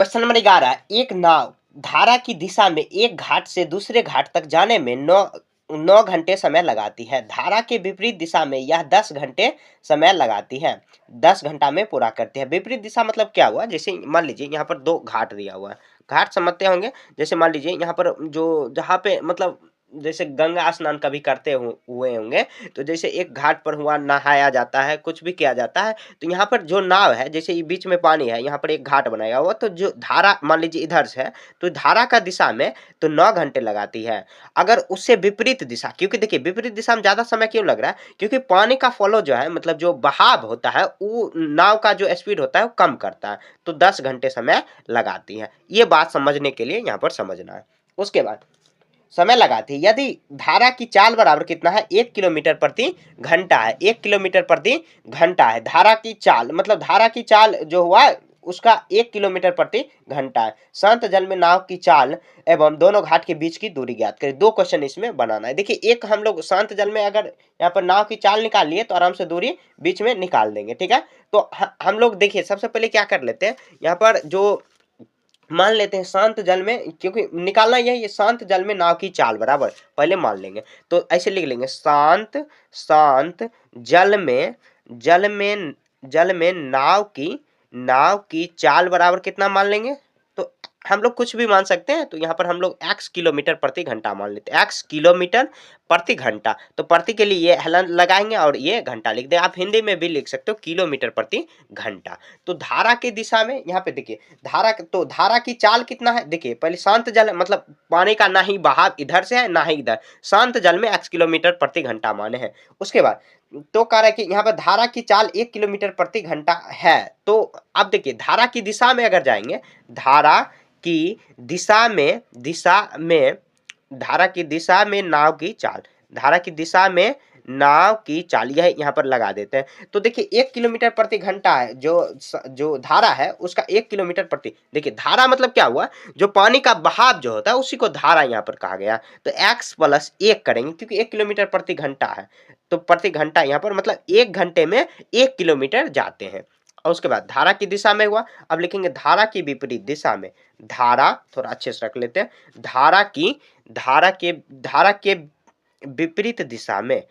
Question number 11, एक नाव धारा की दिशा में एक घाट से दूसरे घाट तक जाने में 9 घंटे समय लगाती है। धारा के विपरीत दिशा में यह 10 घंटे समय लगाती है। 10 घंटा में पूरा करती है। विपरीत दिशा मतलब क्या हुआ, जैसे मान लीजिए यहाँ पर 2 घाट दिया हुआ है। घाट समझते होंगे, जैसे मान लीजिए यहाँ पर जो जहाँ पे मतलब जैसे गंगा स्नान कभी करते हुए होंगे, तो जैसे एक घाट पर हुआ नहाया जाता है, कुछ भी किया जाता है, तो यहाँ पर जो नाव है, जैसे ये बीच में पानी है, यहाँ पर एक घाट बनाया हुआ, तो जो धारा मान लीजिए इधर से है, तो धारा का दिशा में तो 9 घंटे लगाती है। अगर उससे विपरीत दिशा, क्योंकि देखिए विपरीत दिशा में ज्यादा समय क्यों लग रहा है, क्योंकि पानी का फ्लो जो है, मतलब जो बहाव होता है, वो नाव का जो स्पीड होता है वो कम करता है, तो 10 घंटे समय लगाती है। ये बात समझने के लिए यहाँ पर समझना है। उसके बाद समय लगाती है यदि धारा की चाल बराबर कितना है, 1 किलोमीटर प्रति घंटा है। 1 किलोमीटर प्रति घंटा है धारा की चाल, मतलब धारा की चाल जो हुआ उसका 1 किलोमीटर प्रति घंटा है। शांत जल में नाव की चाल एवं दोनों घाट के बीच की दूरी ज्ञात करें। 2 क्वेश्चन इसमें बनाना है। देखिए एक हम लोग शांत जल में अगर यहाँ पर नाव की चाल निकाल लिए तो आराम से दूरी बीच में निकाल देंगे, ठीक है। तो हम लोग देखिए सबसे पहले क्या कर लेते हैं, यहाँ पर जो मान लेते हैं शांत जल में, क्योंकि निकालना यही है, शांत जल में नाव की चाल बराबर पहले मान लेंगे, तो ऐसे लिख लेंगे शांत जल में नाव की चाल बराबर कितना मान लेंगे, तो हम लोग कुछ भी मान सकते हैं। तो यहाँ पर हम लोग x किलोमीटर प्रति घंटा मान लेते हैं, x किलोमीटर प्रति घंटा। तो प्रति के लिए ये हलन लगाएंगे और ये घंटा लिख दें। आप हिंदी में भी लिख सकते हो किलोमीटर प्रति घंटा। तो धारा की दिशा में यहाँ पे देखिए धारा की चाल कितना है, देखिए पहले शांत जल मतलब पानी का ना ही बहाव इधर से है ना ही इधर, शांत जल में x किलोमीटर प्रति घंटा माने हैं। उसके बाद तो कह रहा है कि यहाँ पर धारा की चाल 1 किलोमीटर प्रति घंटा है। तो अब देखिए धारा की दिशा में अगर जाएंगे, धारा की दिशा में नाव की चाल, धारा की दिशा में नाव की चाल यह यहाँ पर लगा देते हैं। तो देखिए 1 किलोमीटर प्रति घंटा है, जो धारा है उसका 1 किलोमीटर प्रति, देखिए धारा मतलब क्या हुआ, जो पानी का बहाव जो होता है उसी को धारा यहाँ पर कहा गया। तो x प्लस 1 करेंगे, क्योंकि 1 किलोमीटर प्रति घंटा है, तो प्रति घंटा यहाँ पर मतलब 1 घंटे में 1 किलोमीटर जाते हैं। और उसके बाद धारा की दिशा में हुआ, अब लिखेंगे धारा की विपरीत दिशा में, धारा थोड़ा अच्छे से रख लेते हैं, धारा के विपरीत दिशा में,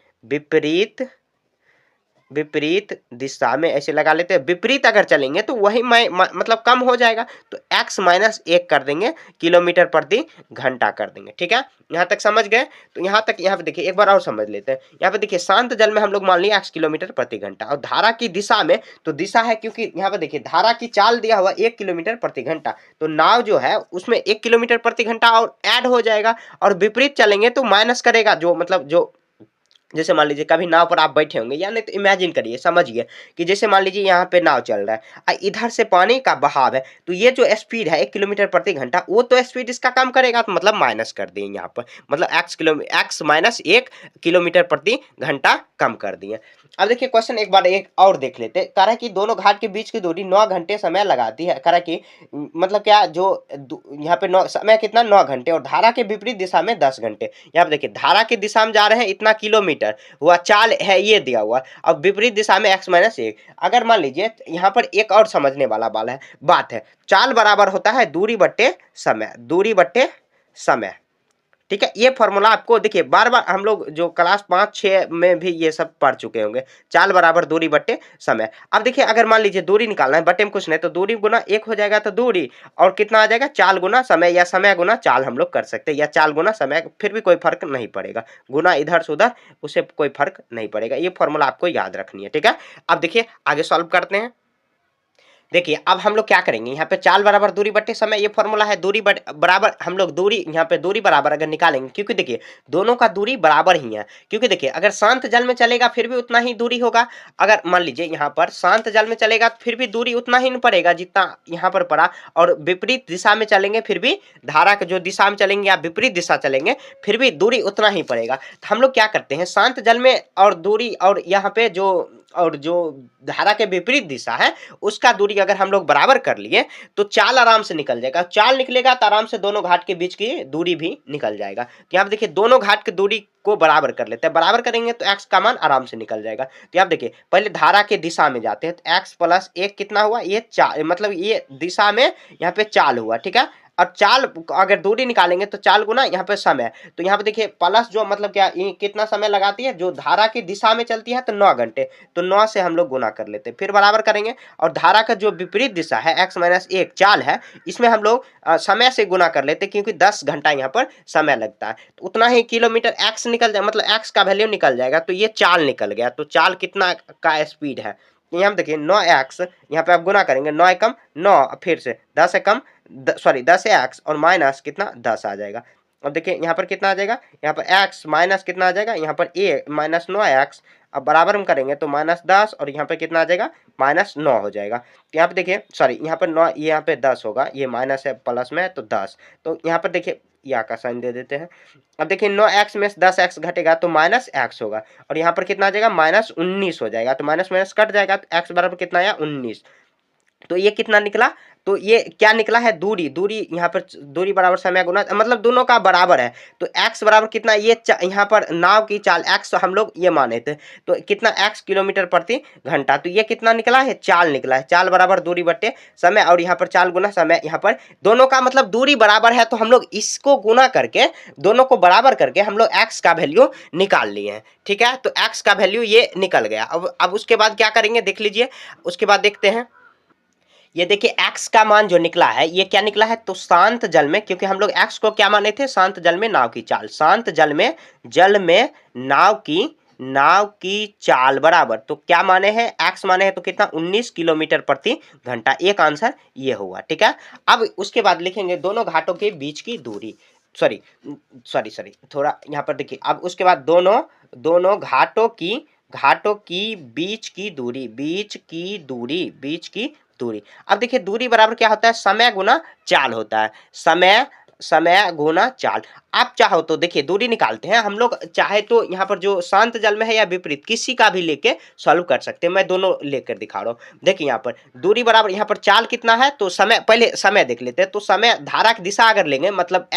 विपरीत दिशा में ऐसे लगा लेते हैं। विपरीत अगर चलेंगे तो वही मतलब कम हो जाएगा, तो x माइनस 1 कर देंगे, किलोमीटर प्रति घंटा कर देंगे, ठीक है। यहाँ तक समझ गए। तो यहाँ पे देखिए एक बार और समझ लेते हैं। यहाँ पे देखिए शांत जल में हम लोग मान लिया x किलोमीटर प्रति घंटा, और धारा की दिशा में तो दिशा है, क्योंकि यहाँ पे देखिए धारा की चाल दिया हुआ 1 किलोमीटर प्रति घंटा, तो नाव जो है उसमें 1 किलोमीटर प्रति घंटा और ऐड हो जाएगा, और विपरीत चलेंगे तो माइनस करेगा, जो मतलब जो जैसे मान लीजिए कभी नाव पर आप बैठे होंगे, या नहीं तो इमेजिन करिए, समझिए कि जैसे मान लीजिए यहाँ पे नाव चल रहा है, इधर से पानी का बहाव है, तो ये जो स्पीड है 1 किलोमीटर प्रति घंटा, वो तो स्पीड इसका कम करेगा, तो मतलब माइनस कर दिए यहाँ पर, मतलब x माइनस 1 किलोमीटर प्रति घंटा कम कर दिए। अब देखिए क्वेश्चन एक बार एक और देख लेते। कह रहा है कि दोनों घाट के बीच की दूरी 9 घंटे समय लगाती है। कह रहा है कि मतलब क्या, जो यहाँ पे समय कितना 9 घंटे, और धारा के विपरीत दिशा में 10 घंटे। यहाँ पे देखिए धारा की दिशा में जा रहे हैं इतना किलोमीटर हुआ, चाल है ये दिया हुआ, अब विपरीत दिशा में x माइनस 1। अगर मान लीजिए यहाँ पर एक और समझने वाला बात है, चाल बराबर होता है दूरी बट्टे समय, ठीक है। ये फॉर्मूला आपको देखिए बार बार हम लोग जो क्लास 5-6 में भी ये सब पढ़ चुके होंगे, चाल बराबर दूरी बट्टे समय। अब देखिए अगर मान लीजिए दूरी निकालना है, बट्टे में कुछ नहीं, तो दूरी गुना 1 हो जाएगा, तो दूरी और कितना आ जाएगा, चाल गुना समय, या समय गुना चाल हम लोग कर सकते हैं, या चाल गुना समय, फिर भी कोई फर्क नहीं पड़ेगा, गुना इधर से उधर उससे कोई फर्क नहीं पड़ेगा। ये फॉर्मूला आपको याद रखनी है, ठीक है। अब देखिए आगे सॉल्व करते हैं। देखिए अब हम लोग क्या करेंगे, यहाँ पे चाल बराबर दूरी बट्टे समय, ये फॉर्मूला है, दूरी बराबर हम लोग दूरी, यहाँ पे दूरी बराबर अगर निकालेंगे, क्योंकि देखिए दोनों का दूरी बराबर ही है, क्योंकि देखिए अगर शांत जल में चलेगा फिर भी उतना ही दूरी होगा, अगर मान लीजिए यहाँ पर शांत जल में चलेगा फिर भी दूरी उतना ही नहीं पड़ेगा जितना यहाँ पर पड़ा, और विपरीत दिशा में चलेंगे फिर भी, धारा के जो दिशा में चलेंगे या विपरीत दिशा चलेंगे फिर भी दूरी उतना ही पड़ेगा। तो हम लोग क्या करते हैं, शांत जल में और दूरी, और यहाँ पे जो और जो धारा के विपरीत दिशा है उसका दूरी अगर हम लोग बराबर कर लिए तो चाल आराम से निकल जाएगा। चाल निकलेगा तो आराम से दोनों घाट के बीच की दूरी भी निकल जाएगा। तो यहाँ पे देखिए दोनों घाट की दूरी को बराबर कर लेते हैं, बराबर करेंगे तो x का मान आराम से निकल जाएगा। तो यहाँ देखिए पहले धारा के दिशा में जाते हैं तो x प्लस 1 कितना हुआ, ये चाल, मतलब ये दिशा में यहाँ पे चाल हुआ, ठीक है। और चाल अगर दूरी निकालेंगे तो चाल गुना यहाँ पे समय, तो यहाँ पे देखिए प्लस जो मतलब क्या ये कितना समय लगाती है, जो धारा की दिशा में चलती है तो 9 घंटे, तो 9 से हम लोग गुना कर लेते हैं, फिर बराबर करेंगे। और धारा का जो विपरीत दिशा है x माइनस 1 चाल है, इसमें हम लोग समय से गुना कर लेते हैं क्योंकि 10 घंटा यहाँ पर समय लगता है, तो उतना ही किलोमीटर x निकल जाए, मतलब x का वैल्यू निकल जाएगा। तो ये चाल निकल गया, तो चाल कितना का स्पीड है, यहाँ देखिए 9x, यहाँ पे आप गुना करेंगे 9 एकम 9, फिर से 10 एकम सॉरी 10x और माइनस कितना 10 आ जाएगा। अब देखिए यहाँ पर कितना आ जाएगा, यहाँ पर x माइनस कितना आ जाएगा, यहाँ पर a माइनस 9x, अब बराबर हम करेंगे तो माइनस 10 और यहाँ पे कितना आ जाएगा माइनस 9 हो जाएगा। तो यहाँ पे देखिए सॉरी यहाँ पर 9, यहाँ पे 10 होगा, ये माइनस है प्लस में तो 10, तो यहाँ पर देखिए या का साइन दे देते हैं। अब देखिए 9x में 10x घटेगा तो माइनस x होगा, और यहाँ पर कितना आ जाएगा माइनस 19 हो जाएगा, तो माइनस माइनस कट जाएगा तो x बराबर कितना आया 19। तो ये कितना निकला, तो ये क्या निकला है दूरी, दूरी यहाँ पर दूरी बराबर समय गुना, मतलब दोनों का बराबर है, तो x बराबर कितना, ये यहाँ पर नाव की चाल x हम लोग ये माने थे, तो कितना x किलोमीटर प्रति घंटा, तो ये कितना निकला है चाल निकला है, चाल बराबर दूरी बटे समय, और यहाँ पर चाल गुना समय, यहाँ पर दोनों का मतलब दूरी बराबर है, तो हम लोग इसको गुना करके दोनों को बराबर करके हम लोग x का वैल्यू निकाल लिए हैं, ठीक है। तो x का वैल्यू ये निकल गया। अब उसके बाद क्या करेंगे देख लीजिए, उसके बाद देखते हैं। ये देखिए x का मान जो निकला है ये क्या निकला है, तो शांत जल में, क्योंकि हम लोग x को क्या माने थे, शांत जल में नाव की चाल, शांत जल में नाव की चाल बराबर, तो क्या माने हैं x माने हैं तो कितना 19 किलोमीटर प्रति घंटा, एक आंसर ये हुआ, ठीक है। अब उसके बाद लिखेंगे दोनों घाटों के बीच की दूरी, सॉरी थोड़ा यहाँ पर देखिए, अब उसके बाद दोनों घाटों की बीच की दूरी। अब देखिए दूरी बराबर क्या होता है, समय गुना चाल होता है, समय गुना चाल। आप चाहो तो देखिए दूरी निकालते हैं हम लोग, चाहे तो यहाँ पर जो शांत जल में है या विपरीत किसी का भी लेके सॉल्व कर सकते हैं, मैं दोनों लेकर दिखा रहा हूँ। देखिए यहाँ पर दूरी बराबर, यहाँ पर चाल कितना है, तो समय, पहले समय देख लेते हैं, तो समय धारा की दिशा अगर लेंगे, मतलब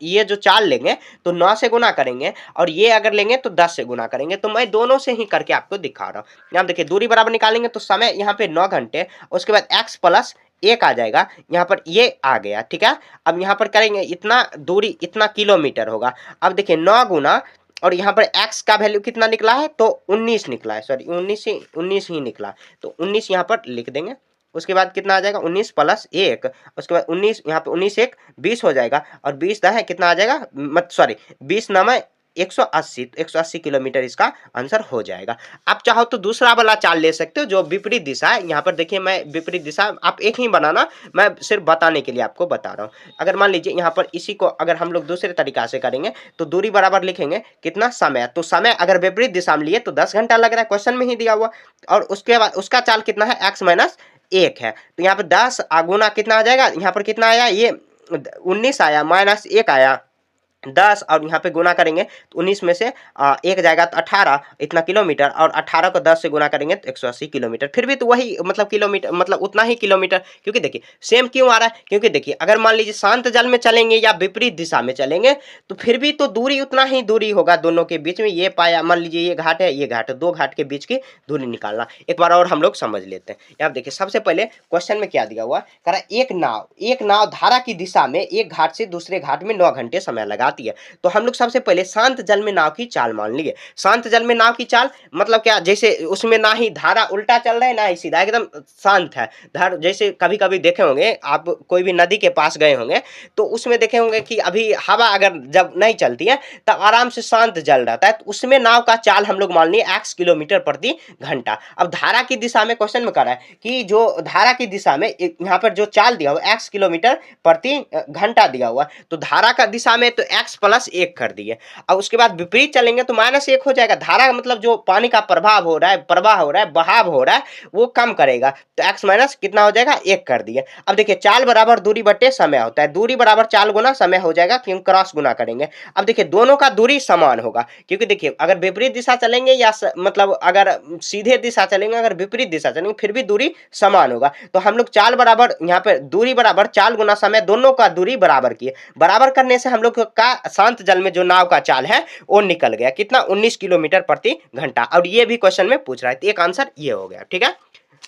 ये जो चाल लेंगे तो 9 से गुना करेंगे, और ये अगर लेंगे तो 10 से गुना करेंगे, तो मैं दोनों से ही करके आपको दिखा रहा हूँ। यहाँ देखिए दूरी बराबर निकालेंगे तो समय यहाँ पे 9 घंटे, उसके बाद x प्लस 1 आ जाएगा, यहाँ पर ये आ गया, ठीक है। अब यहाँ पर करेंगे इतना दूरी इतना किलोमीटर होगा। अब देखिए 9 गुना, और यहाँ पर x का वैल्यू कितना निकला है, तो 19 निकला है, सॉरी 19 ही निकला, तो 19 यहाँ पर लिख देंगे। उसके बाद कितना आ जाएगा 19 प्लस 1, उसके बाद 19, यहाँ पे 19 1 20 हो जाएगा, और 20 है कितना आ जाएगा, मत सॉरी 20 9 180, तो 180 किलोमीटर इसका आंसर हो जाएगा। आप चाहो तो दूसरा वाला चाल ले सकते हो जो विपरीत दिशा है, यहाँ पर देखिए मैं विपरीत दिशा, आप एक ही बनाना, मैं सिर्फ बताने के लिए आपको बता रहा हूँ। अगर मान लीजिए यहाँ पर इसी को अगर हम लोग दूसरे तरीका से करेंगे तो दूरी बराबर लिखेंगे कितना समय, तो समय अगर विपरीत दिशा में लिए तो 10 घंटा लग रहा है, क्वेश्चन में ही दिया हुआ, और उसके बाद उसका चाल कितना है x माइनस 1 है, तो यहाँ पर 10 गुना कितना आ जाएगा, यहाँ पर कितना आया, ये 19 आया, माइनस 1 आया 10, और यहाँ पे गुना करेंगे तो 19 में से 1 जाएगा तो 18 इतना किलोमीटर, और 18 को 10 से गुना करेंगे तो 180 किलोमीटर, फिर भी तो वही मतलब किलोमीटर, मतलब उतना ही किलोमीटर, क्योंकि देखिए सेम क्यों आ रहा है, क्योंकि देखिए अगर मान लीजिए शांत जल में चलेंगे या विपरीत दिशा में चलेंगे तो फिर भी तो दूरी उतना ही दूरी होगा दोनों के बीच में। ये पाया, मान लीजिए ये घाट है, ये घाट है, दो घाट के बीच की दूरी निकालना एक बार और हम लोग समझ लेते हैं। यहाँ देखिए सबसे पहले क्वेश्चन में क्या दिया हुआ, कह रहा एक नाव धारा की दिशा में एक घाट से दूसरे घाट में 9 घंटे समय लगा आती है। तो हम लोग सबसे पहले शांत जल में नाव की चाल मान लिए। शांत जल में नाव की चाल मतलब क्या, जैसे उसमें ना ही धारा उल्टा चल रहा है ना ही सीधा, एकदम शांत है। धार जैसे कभी कभी देखे होंगे आप, कोई भी नदी के पास गए होंगे तो उसमें देखे होंगे कि अभी हवा अगर जब नहीं चलती है तब आराम से शांत जल रहता है, तो उसमें नाव का चाल हम लोग मान लिए x किलोमीटर प्रति घंटा। अब धारा की दिशा में क्वेश्चन में कर रहा है कि जो धारा की दिशा में यहाँ पर जो चाल दिया हुआ x किलोमीटर प्रति घंटा दिया हुआ, तो धारा का दिशा में तो x प्लस 1 कर दिए। अब उसके बाद विपरीत चलेंगे तो माइनस 1 हो जाएगा। धारा मतलब जो पानी का प्रभाव हो रहा है, प्रवाह हो रहा है, बहाव हो रहा है, वो कम करेगा, तो x माइनस कितना हो जाएगा, 1 कर दिए। अब देखिए चाल बराबर दूरी बटे समय होता है, दूरी बराबर चाल गुना समय हो जाएगा, क्योंकि क्रॉस गुना करेंगे। अब देखिए दोनों का दूरी समान होगा, क्योंकि देखिए अगर विपरीत दिशा चलेंगे या मतलब अगर सीधे दिशा चलेंगे, अगर विपरीत दिशा चलेंगे, फिर भी दूरी समान होगा। तो हम लोग चाल बराबर, यहाँ पे दूरी बराबर चाल गुना समय, दोनों का दूरी बराबर किए। बराबर करने से हम लोग का शांत जल में जो नाव का चाल है वो निकल गया, कितना, 19 किलोमीटर प्रति घंटा। और ये भी क्वेश्चन में पूछ रहा है, तो एक आंसर ये हो गया। ठीक है,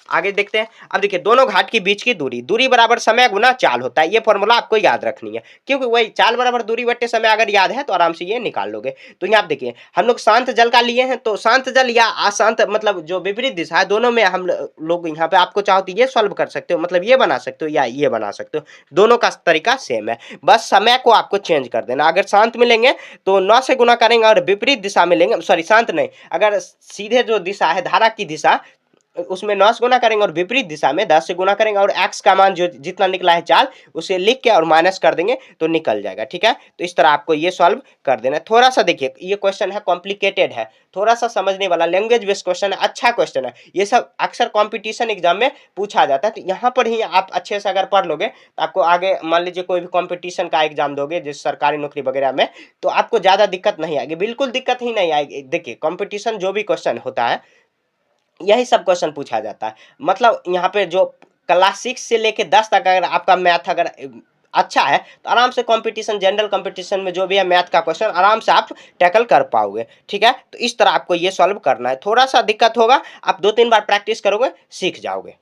आगे देखते हैं। अब देखिए दोनों घाट के बीच की दूरी, दूरी बराबर समय गुना चाल होता है। ये फॉर्मूला आपको याद रखनी है, क्योंकि वही चाल बराबर दूरी बट्टे समय अगर याद है तो आराम से ये निकाल लोगे। तो यहाँ आप देखिए हम लोग शांत जल का लिए हैं, तो शांत जल या अशांत मतलब जो विपरीत दिशा है, दोनों में हम लोग यहाँ पे आपको चाहो तो ये सॉल्व कर सकते हो, मतलब ये बना सकते हो या ये बना सकते हो, दोनों का तरीका सेम है, बस समय को आपको चेंज कर देना। अगर शांत में लेंगे तो 9 से गुना करेंगे, और विपरीत दिशा में लेंगे, सॉरी शांत नहीं, अगर सीधे जो दिशा है धारा की दिशा, उसमें 9 से गुना करेंगे, और विपरीत दिशा में 10 से गुना करेंगे, और x का मान जो जितना निकला है चाल उसे लिख के और माइनस कर देंगे तो निकल जाएगा। ठीक है, तो इस तरह आपको ये सॉल्व कर देना है। थोड़ा सा देखिए ये क्वेश्चन है कॉम्प्लिकेटेड है, थोड़ा सा समझने वाला, लैंग्वेज बेस्ड क्वेश्चन है, अच्छा क्वेश्चन है। ये सब अक्सर कॉम्पिटिशन एग्जाम में पूछा जाता है, तो यहाँ पर ही आप अच्छे से अगर पढ़ लोगे तो आपको आगे मान लीजिए कोई भी कॉम्पिटिशन का एग्जाम दोगे, जैसे सरकारी नौकरी वगैरह में, तो आपको ज्यादा दिक्कत नहीं आएगी, बिल्कुल दिक्कत ही नहीं आएगी। देखिए कॉम्पिटिशन जो भी क्वेश्चन होता है यही सब क्वेश्चन पूछा जाता है। मतलब यहाँ पे जो क्लास 6 से लेके 10 तक अगर आपका मैथ अगर अच्छा है तो आराम से कंपटीशन, जनरल कंपटीशन में जो भी है मैथ का क्वेश्चन आराम से आप टैकल कर पाओगे। ठीक है, तो इस तरह आपको ये सॉल्व करना है। थोड़ा सा दिक्कत होगा, आप 2-3 बार प्रैक्टिस करोगे सीख जाओगे।